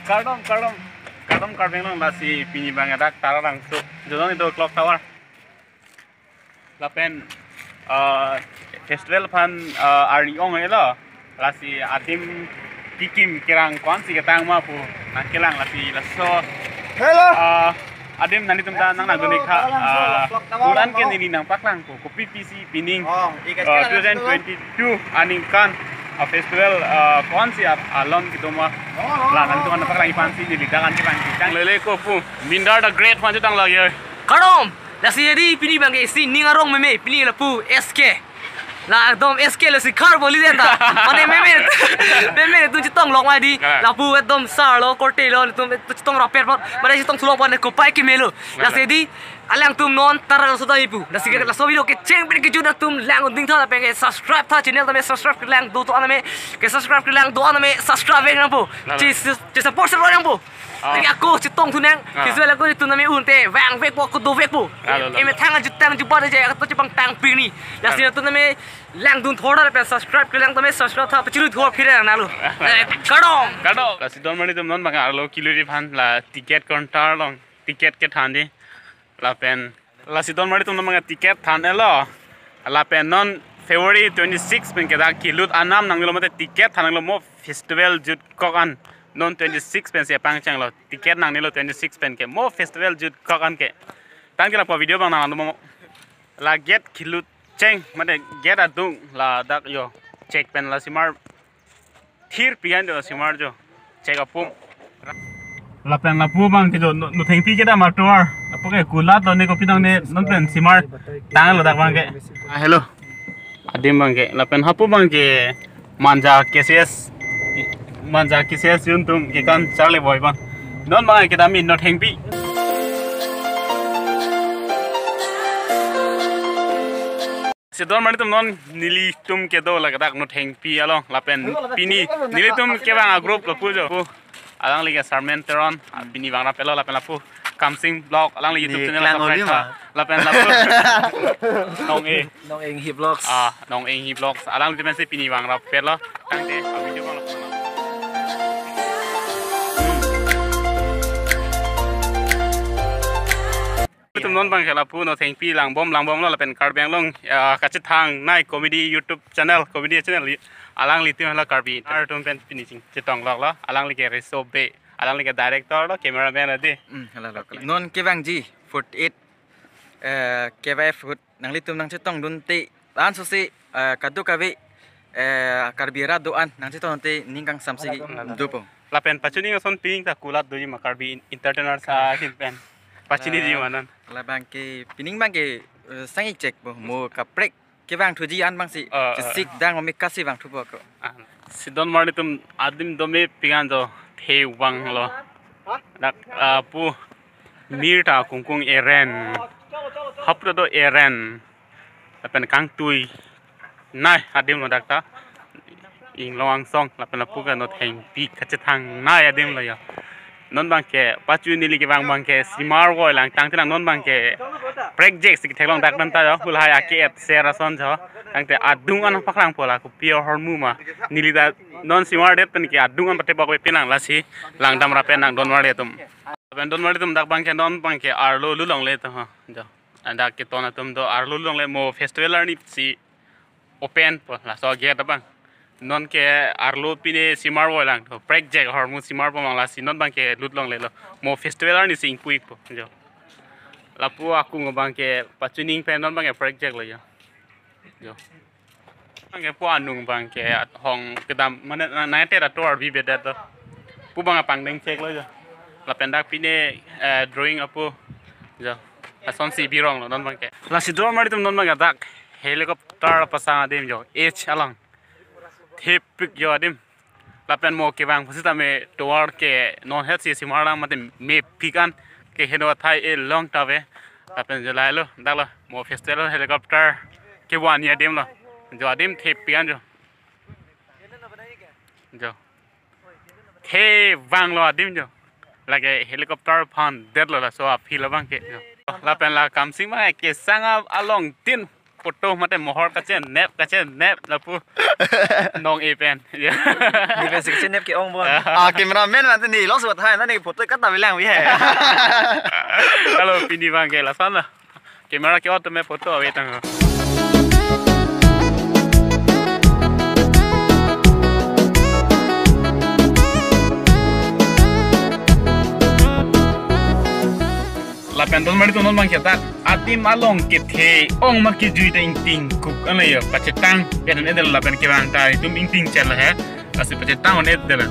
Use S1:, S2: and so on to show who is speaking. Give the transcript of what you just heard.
S1: Kardom karbeng long lasi pini bang adak Taralangso. Jodoh itu clock tower. Lapen festival pan Ariong itu lasi Adim kikim kerang kuansi Ketanglo pu. Nah kelang lasi laso.
S2: Hello.
S1: Adim nanti tempat nang naguni ka bulan ke ini nang paklang pu kopi PC pining 2022 aningkan festival kuansi alon gitu mah lah nanti tuh kan paklang ipansi jadi jangan kita lele ko pu mindar the great pancu tang lagi
S3: Kadom lasi jadi pini bang si ningarong meme pini la pu SK la dom SK lasi Karbi lidenda mane meme tu citong long mai di la pu dom sar lo korte lo tu citong raper mane citong sulong pane ko pai ki melo lasi di alang tum non taral so dai pu lasi la so video ke cheng pe ke juda tum lang ding tha pe ke subscribe tha channel ta me subscribe ke lang do to aname ke subscribe ke lang do aname subscribe nang pu chi support sa lo nang pu Tapi aku citong tu neng, kisah aku itu nama unte, wang vek po, aku do vek po. Ini tangan jutang jubah aja, aku tu cipang tang pini. Jadi itu nama lang dun thoda lepas subscribe, kelang tu nama subscribe thap, cilu thor kira nalu. Kadong.
S1: Kasih don mani tu non bang alo kilo di pan lah tiket kontar long, tiket ke thandi, lah pen. Kasih don mani tu non bang tiket thande lo, lah pen non February 26 pen kita kilut anam nang lo mate tiket thang lo mo festival jut kokan. Non 26 pen siapa yang cenglo tiket nang nilo 26 pen ke mo festival jut kokan ke tang kila po video bang nang mo la get kilut ceng made get adung la dak yo cek pen la simar thir pian jo simar jo cek apum la pen la pu bang ke jo no theng pi ke da ma tor apo ke kulat lo ne ko pinang ne non pen simar tang lo dak bang ke hello adim bang ke la pen hapu bang ke manja KCS manja KCS yun tum kikan charle boy bang non bang kita min not hengpi sidon mani tum non nili tum ke do la kadak not hengpi along lapen pini nili tum ke bang group lo pujo pu alang liga sarmen teron pini bang rapelo lapen lapu kamsing blog alang li YouTube channel lapen lapu
S3: Nong eng hip vlogs.
S1: Nong eng hip vlogs alang li mensi pini bang rapelo tangte video bang tum non bang khela pu no theng pi lang bom lo la pen Karbi long kachit thang nai comedy YouTube channel alang li tim la Karbi ar tum pen finishing chitong lok lo alang li ke resobe alang li ke director lo cameraman ade
S2: Non kevang ji 48 KYF nang litum nang chitong dun te an so si kadu kawe Karbi ra do an nang chitong te ningkang samsi dupo
S1: la pen pachuni son ping ta kulat do ma Karbi entertainer sa hin pen pachini ji manan
S2: la bang ke pining bang ke sangi cek bo mo ka prek ke bang thuji an bang si sik dang mo kasi bang thubo ko
S1: sidon marni tum adim do me pingan do the wang lo dak pu mirta kungkung eren hapro do eren lapen kang tui nai adim lo dakta ing loang song lapen pu ka no theng pi khachithang nai adim lo ya non bang ke pachu nili ke bang ke simar wo lang tang tang non bang ke project sik thelong dak ban ta jo hulai ake et serason jo tang te adung an paklang pola ku pure hormu ma nili da non simar det pen ke adung an pate ba ko pinang lasi lang dam ra pen nang don wale tum ben don wale tum dak bang ke non bang ke arlo lu long le to ha jo anda ke tona tum do arlo lu long le mo festival ni si open po la so ge da bang non ke arlo pine simar wo lang to project hormu simar po mangla si non bang ke lutlong le lo mo festival ni sing puik po jo lapu aku ngobang ke pachuning pen non bang ke project lo jo jo bang ke po anung bang ke hong kedam mana na te da tor bi beda to pu bang apang deng check lo jo la pen dak pine drawing apu jo ason si birong lo non bang ke la si draw mari tum non bang dak helicopter pasang adim jo h alang Tepik yo adim, lapen mo ke bang posita me toar ke non het si simara mate me pikan ke heno thai e long tave lapen jelai lo dalo mo festival helicopter ke wani adim lo jo adim tepian jo the bang lo adim jo lage helicopter pan dead lo la so apil bang ke lapen la kamsing ma ke sanga along tin foto mate mohor kache nep lapu nong event ya
S2: Niเป็นสิ่งที่เนบกี่องค์บ่cameraman มันนี่ลองสวดให้นั่นนี่ foto ก็ตามไปแล้ววิแฮ
S1: kalau pini bang ke la sana kamera ke auto me foto ave tang la pendol mari to non mang kita adim along ke the ong ma ki jui ta ting kuk ana ya pacetang pen edel la pen ke bang ta tum ting chen la he asi pacetang on edel